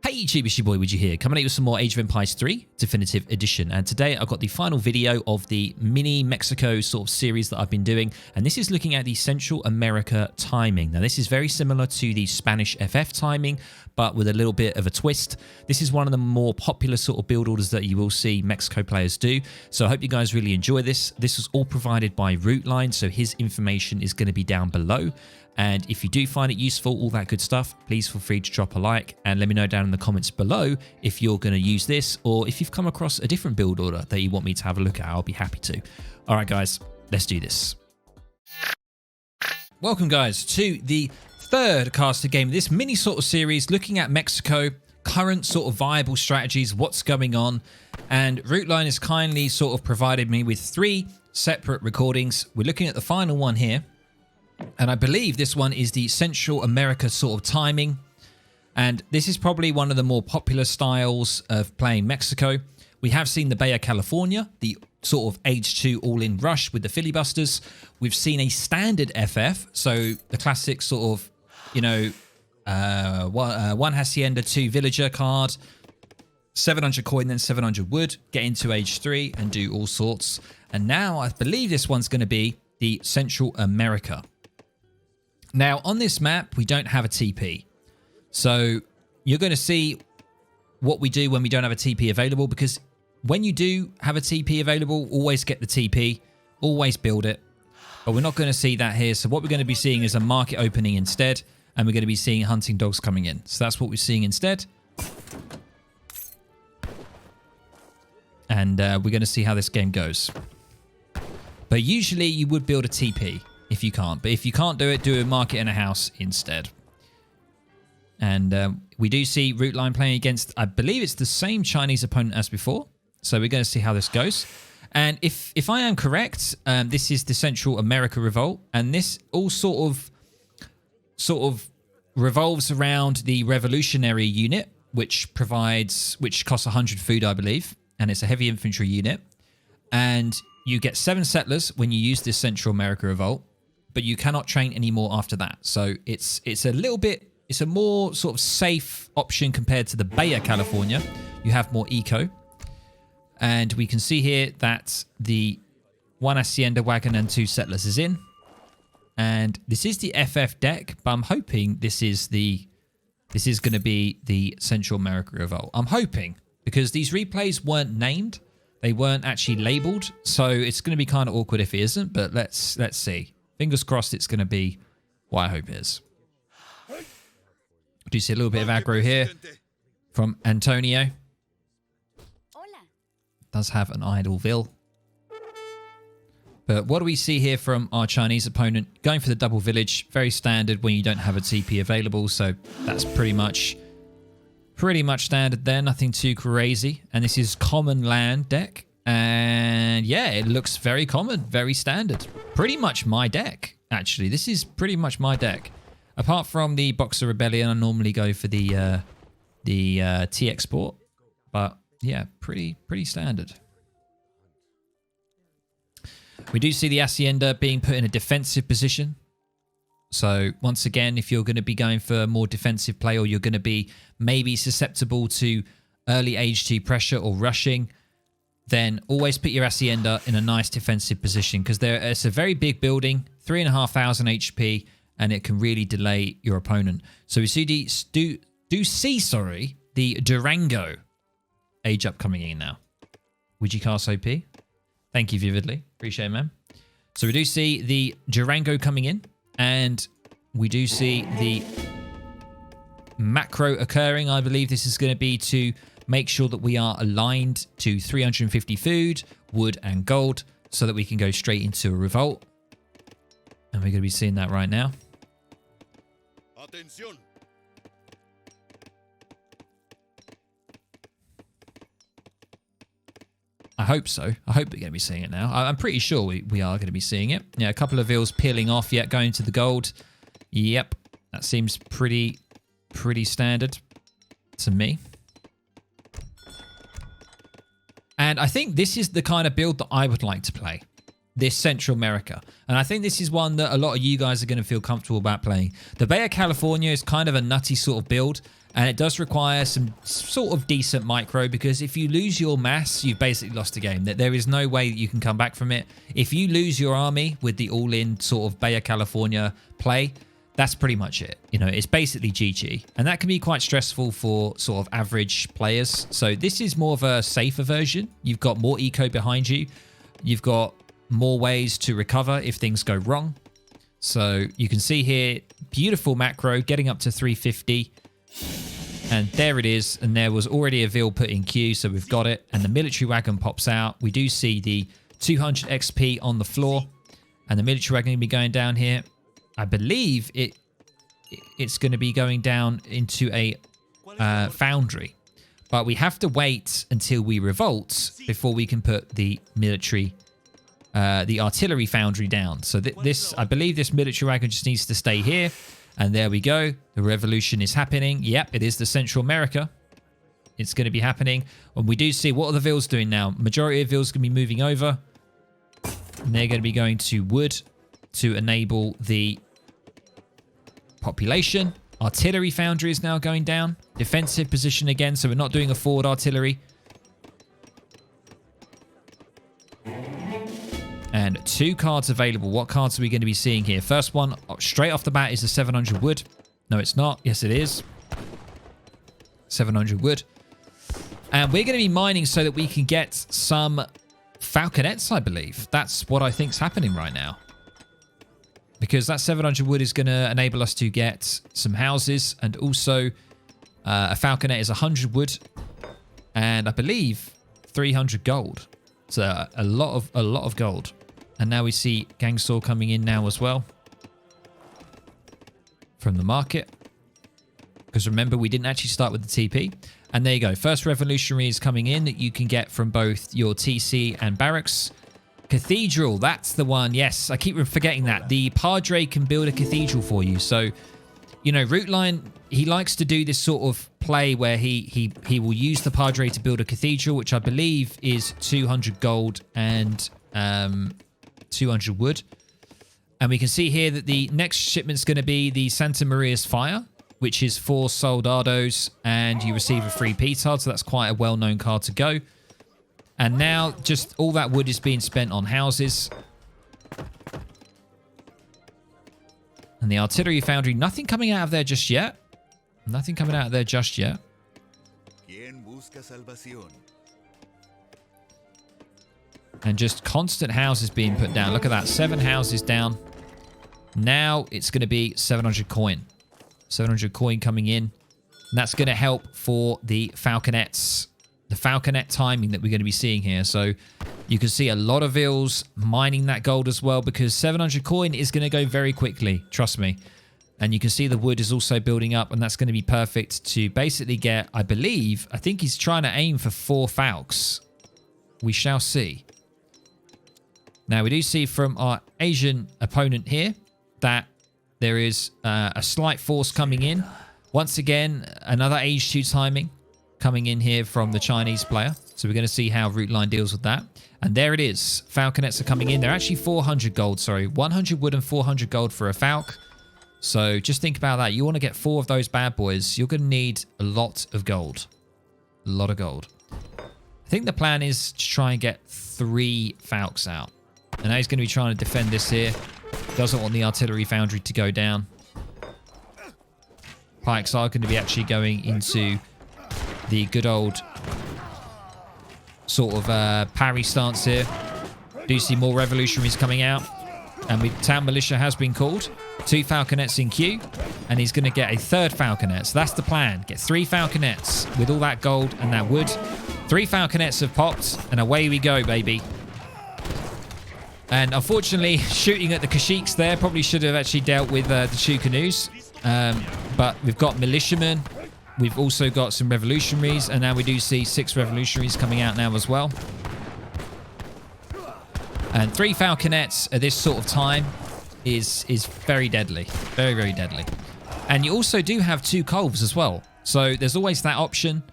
Hey YouTube, it's your boy Would You here, coming at you with some more Age of Empires 3 Definitive Edition. And today I've got the final video of the mini Mexico sort of series that I've been doing. And this is looking at the Central America timing. Now this is very similar to the Spanish FF timing, but with a little bit of a twist. This is one of the more popular sort of build orders that you will see Mexico players do. So I hope you guys really enjoy this. This was all provided by Rootline, so his information is going to be down below. And if you do find it useful, all that good stuff, please feel free to drop a like and let me know down in the comments below if you're going to use this or if you've come across a different build order that you want me to have a look at. I'll be happy to. All right, guys, let's do this. Welcome, guys, to the third caster game of this mini sort of series looking at Mexico, current sort of viable strategies, what's going on. And Rootline has kindly sort of provided me with 3 separate recordings. We're looking at the final one here. And I believe this one is the Central America sort of timing. And this is probably one of the more popular styles of playing Mexico. We have seen the Baja California, the sort of Age 2 all-in rush with the filibusters. We've seen a standard FF, so the classic sort of, you know, one Hacienda, 2 Villager card, 700 coin, then 700 wood, get into Age 3 and do all sorts. And now I believe this one's going to be the Central America. Now, on this map, we don't have a TP. So you're going to see what we do when we don't have a TP available, because when you do have a TP available, always get the TP, always build it. But we're not going to see that here. So what we're going to be seeing is a market opening instead, and we're going to be seeing hunting dogs coming in. So that's what we're seeing instead. And we're going to see how this game goes. But usually you would build a TP if you can't. But if you can't do it, do a market in a house instead. And we do see Rootline playing against, I believe it's the same Chinese opponent as before. So we're going to see how this goes. And if I am correct, this is the Central America Revolt. And this all sort of revolves around the revolutionary unit, which costs 100 food, I believe. And it's a heavy infantry unit. And you get 7 settlers when you use this Central America Revolt, but you cannot train any more after that. So it's a more sort of safe option compared to the Baja California. You have more eco. And we can see here that the 1 Hacienda wagon and 2 settlers is in. And this is the FF deck, but I'm hoping this is going to be the Central America Revolt. I'm hoping, because these replays weren't named. They weren't actually labeled, so it's going to be kind of awkward if it isn't, but let's see. Fingers crossed it's going to be what I hope it is. Do you see a little bit of aggro here from Antonio? Does have an Idleville. But what do we see here from our Chinese opponent? Going for the double village, very standard when you don't have a TP available, so that's pretty much standard there, nothing too crazy. And this is common land deck. And yeah, it looks very common, very standard. Pretty much my deck, actually. This is pretty much my deck. Apart from the Boxer Rebellion, I normally go for the T-Export. But yeah, pretty standard. We do see the Hacienda being put in a defensive position. So once again, if you're going to be going for more defensive play, or you're going to be maybe susceptible to early Age 2 pressure or rushing, then always put your Hacienda in a nice defensive position, because it's a very big building, 3,500 HP, and it can really delay your opponent. So we see the Durango age up coming in now. Would you cast OP? Thank you, Vividly. Appreciate it, man. So we do see the Durango coming in. And we do see the macro occurring. I believe this is going to be to make sure that we are aligned to 350 food, wood, and gold, so that we can go straight into a revolt. And we're going to be seeing that right now. Attention. I hope so. I hope we're going to be seeing it now. I'm pretty sure we are going to be seeing it. Yeah, a couple of vills peeling off yet, going to the gold. Yep, that seems pretty standard to me. And I think this is the kind of build that I would like to play. This Central America. And I think this is one that a lot of you guys are going to feel comfortable about playing. The Baja California is kind of a nutty sort of build. And it does require some sort of decent micro, because if you lose your mass, you've basically lost the game. There is no way that you can come back from it. If you lose your army with the all-in sort of Baja California play, that's pretty much it. You know, it's basically GG. And that can be quite stressful for sort of average players. So this is more of a safer version. You've got more eco behind you. You've got more ways to recover if things go wrong. So you can see here, beautiful macro getting up to 350. And there it is. And there was already a Vil put in queue, so we've got it. And the military wagon pops out. We do see the 200 XP on the floor. And the military wagon will be going down here. I believe it's going to be going down into a foundry. But we have to wait until we revolt before we can put the military, the artillery foundry down. So this, I believe this military wagon just needs to stay here. And there we go. The revolution is happening. Yep, it is the Central America. It's going to be happening. And we do see, what are the Vils doing now? Majority of Vils going to be moving over. And they're going to be going to wood to enable the population. Artillery foundry is now going down. Defensive position again, so we're not doing a forward artillery. And 2 cards available. What cards are we going to be seeing here? First one, straight off the bat, is the 700 wood. No, it's not. Yes, it is. 700 wood. And we're going to be mining so that we can get some falconets, I believe. That's what I think's happening right now. Because that 700 wood is going to enable us to get some houses. And also, a falconet is 100 wood. And I believe 300 gold. So a lot of gold. And now we see Gangsaw coming in now as well from the market. Because remember, we didn't actually start with the TP. And there you go. First revolutionary is coming in that you can get from both your TC and barracks. Cathedral, that's the one. Yes, I keep forgetting that. The Padre can build a cathedral for you. So, you know, Rootline, he likes to do this sort of play where he will use the Padre to build a cathedral, which I believe is 200 gold and 200 wood. And we can see here that the next shipment's going to be the Santa Maria's Fire, which is 4 soldados, and you receive a free petard, so that's quite a well-known card to go. And now, just all that wood is being spent on houses. And the artillery foundry, nothing coming out of there just yet. Nothing coming out of there just yet. And just constant houses being put down. Look at that, 7 houses down. Now it's going to be 700 coin. 700 coin coming in. And that's going to help for the falconets. The falconet timing that we're going to be seeing here. So you can see a lot of Vils mining that gold as well, because 700 coin is going to go very quickly. Trust me. And you can see the wood is also building up, and that's going to be perfect to basically get, I think he's trying to aim for 4 falcons. We shall see. Now, we do see from our Asian opponent here that there is a slight force coming in. Once again, another Age 2 timing coming in here from the Chinese player. So we're going to see how Rootline deals with that. And there it is. Falconets are coming in. They're actually 400 gold, sorry. 100 wood and 400 gold for a falc. So just think about that. You want to get 4 of those bad boys. You're going to need a lot of gold. A lot of gold. I think the plan is to try and get 3 falcs out. And now he's going to be trying to defend this here. Doesn't want the artillery foundry to go down. Pikes are going to be actually going into the good old sort of parry stance here. Do see more revolutionaries coming out. And town militia has been called. 2 falconets in queue. And he's going to get a 3rd falconet. So that's the plan. Get 3 falconets with all that gold and that wood. 3 falconets have popped. And away we go, baby. And unfortunately, shooting at the Kashyyyks there, probably should have actually dealt with the 2 canoes. But we've got militiamen. We've also got some revolutionaries. And now we do see 6 revolutionaries coming out now as well. And 3 falconets at this sort of time is very deadly. Very, very deadly. And you also do have 2 Colves as well. So there's always that option.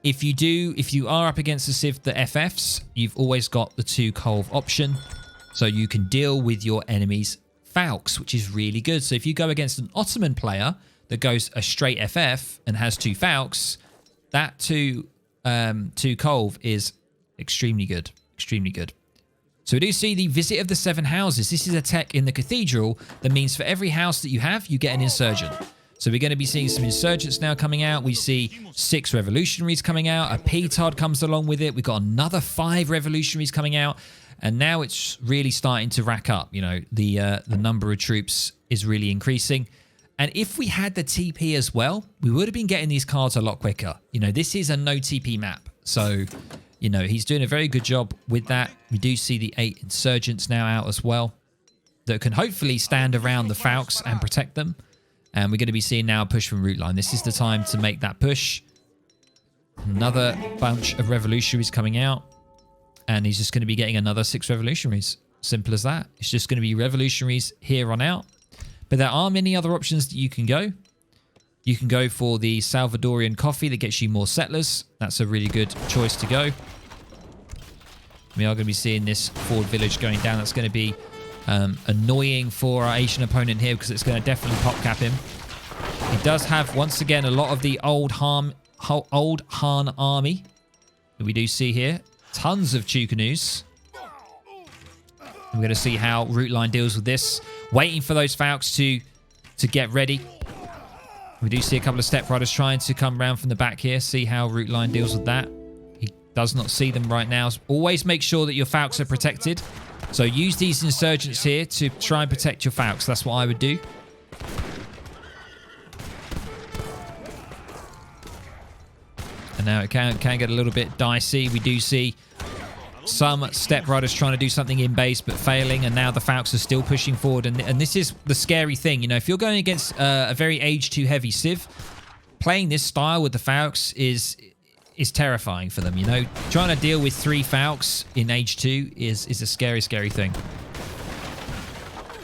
If you are up against the FFs, you've always got the 2 Colv option. So you can deal with your enemy's falcs, which is really good. So if you go against an Ottoman player that goes a straight FF and has 2 Falcons, that 2 Colv is extremely good. Extremely good. So we do see the Visit of the 7 Houses. This is a tech in the Cathedral that means for every house that you have, you get an Insurgent. So we're going to be seeing some Insurgents now coming out. We see 6 Revolutionaries coming out. A Petard comes along with it. We've got another 5 Revolutionaries coming out. And now it's really starting to rack up. You know, the number of troops is really increasing. And if we had the TP as well, we would have been getting these cards a lot quicker. You know, this is a no TP map. So, you know, he's doing a very good job with that. We do see the 8 Insurgents now out as well that can hopefully stand around the Falcons and protect them. And we're going to be seeing now a push from Root Line. This is the time to make that push. Another bunch of Revolutionaries coming out. And he's just going to be getting another 6 Revolutionaries. Simple as that. It's just going to be Revolutionaries here on out. But there are many other options that you can go. You can go for the Salvadorian Coffee that gets you more settlers. That's a really good choice to go. We are going to be seeing this forward village going down. That's going to be annoying for our Asian opponent here because it's going to definitely pop cap him. He does have, once again, a lot of the old Han army that we do see here. Tons of Chukanus. We're going to see how Root Line deals with this. Waiting for those Falcons to get ready. We do see a couple of Step Riders trying to come around from the back here. See how Root Line deals with that. He does not see them right now. Always make sure that your Falcons are protected. So use these Insurgents here to try and protect your Falcons. That's what I would do. And now it can get a little bit dicey. We do see some Step Riders trying to do something in base but failing, and now the Falcons are still pushing forward. And this is the scary thing. You know, if you're going against a very age 2 heavy Civ, playing this style with the Falcons is terrifying for them. You know, trying to deal with 3 Falcons in age 2 is a scary thing.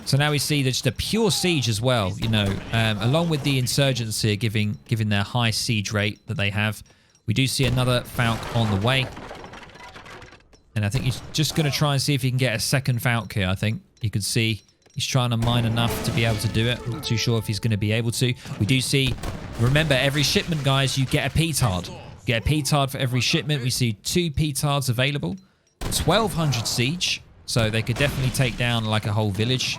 So now we see just a pure siege as well. You know, along with the Insurgents here giving their high siege rate that they have. We do see another Falcon on the way. And I think he's just going to try and see if he can get a second Falcon here, I think. You can see he's trying to mine enough to be able to do it. I'm not too sure if he's going to be able to. We do see, remember, every shipment, guys, you get a Petard. Get a Petard for every shipment. We see 2 Petards available. 1,200 siege. So they could definitely take down like a whole village.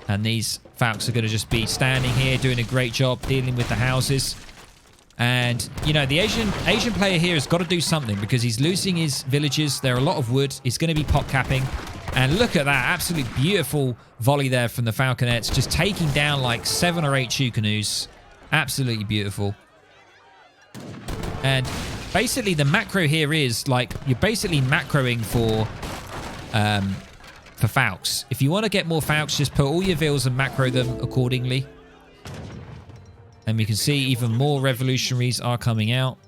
And these Falcons are going to just be standing here, doing a great job dealing with the houses. And, you know, the Asian player here has got to do something because he's losing his villages. There are a lot of wood. He's going to be pop capping. And look at that. Absolutely beautiful volley there from the Falconettes. Just taking down like 7 or 8 Chukanus. Absolutely beautiful. And basically the macro here is like you're basically macroing for Falcons. If you want to get more Falcons, just put all your vills and macro them accordingly. And we can see even more Revolutionaries are coming out.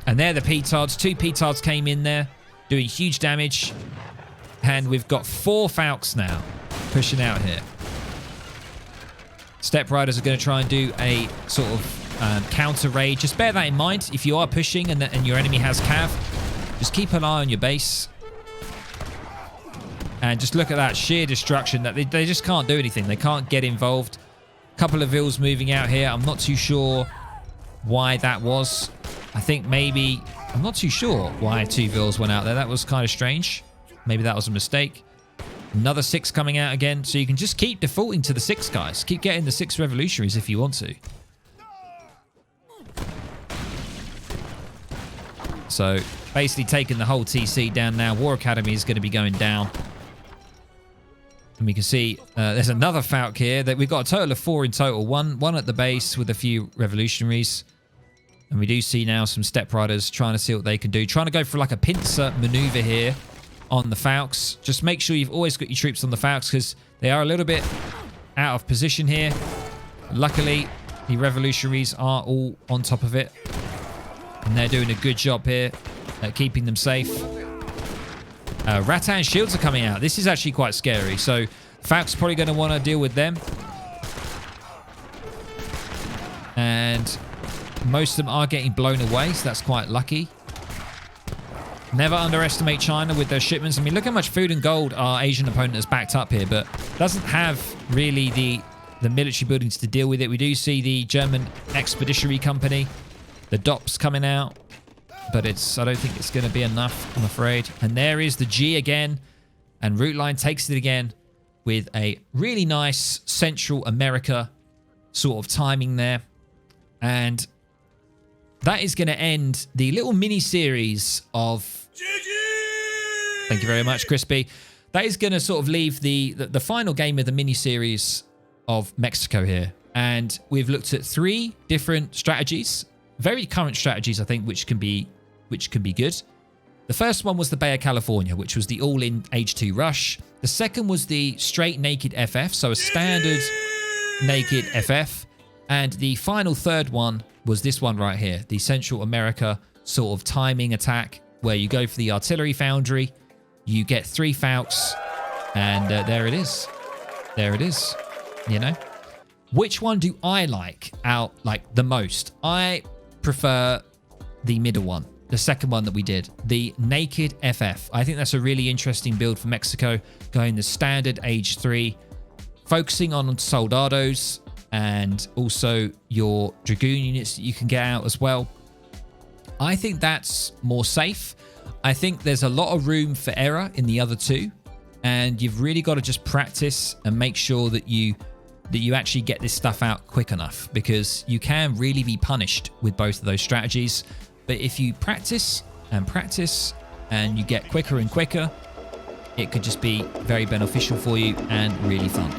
And there the Petards. 2 Petards came in there, doing huge damage. And we've got 4 Falcons now pushing out here. Step Riders are going to try and do a sort of counter raid. Just bear that in mind. If you are pushing and your enemy has cav, just keep an eye on your base. And just look at that sheer destruction. That they just can't do anything. They can't get involved. Couple of vills moving out here. I'm not too sure why that was. I think maybe... I'm not too sure why 2 vills went out there. That was kind of strange. Maybe that was a mistake. Another 6 coming out again. So you can just keep defaulting to the 6 guys. Keep getting the 6 Revolutionaries if you want to. So basically taking the whole TC down now. War Academy is going to be going down. And we can see there's another Falcon here. That we've got a total of 4 in total. One at the base with a few Revolutionaries. And we do see now some Step Riders trying to see what they can do. Trying to go for like a pincer maneuver here on the Falcons. Just make sure you've always got your troops on the Falcons because they are a little bit out of position here. Luckily, the Revolutionaries are all on top of it. And they're doing a good job here at keeping them safe. Rattan shields are coming out. This is actually quite scary. So Falcons probably going to want to deal with them. And most of them are getting blown away. So that's quite lucky. Never underestimate China with their shipments. I mean, look how much food and gold our Asian opponent has backed up here, but doesn't have really the military buildings to deal with it. We do see the German Expeditionary Company, the DOPS coming out, but I don't think it's going to be enough, I'm afraid. And there is the G again, and Route Line takes it again with a really nice Central America sort of timing there. And that is going to end the little mini-series of... Thank you very much, Crispy. That is going to sort of leave the final game of the mini-series of Mexico here. And we've looked at 3 different strategies, very current strategies, I think, which can be good. The first one was the Bay of California, which was the all-in H2 rush. The second was the straight naked FF, so a standard naked FF. And the final third one was this one right here, the Central America sort of timing attack, where you go for the artillery foundry, you get 3 Falcons, and there it is. There it is, you know. Which one do I like the most? I prefer the middle one, the second one that we did, the naked FF. I think that's a really interesting build for Mexico, going the standard age 3, focusing on soldados, and also your Dragoon units that you can get out as well. I think that's more safe. I think there's a lot of room for error in the other 2, and you've really got to just practice and make sure that you actually get this stuff out quick enough, because you can really be punished with both of those strategies. But if you practice and practice and you get quicker and quicker, it could just be very beneficial for you and really fun.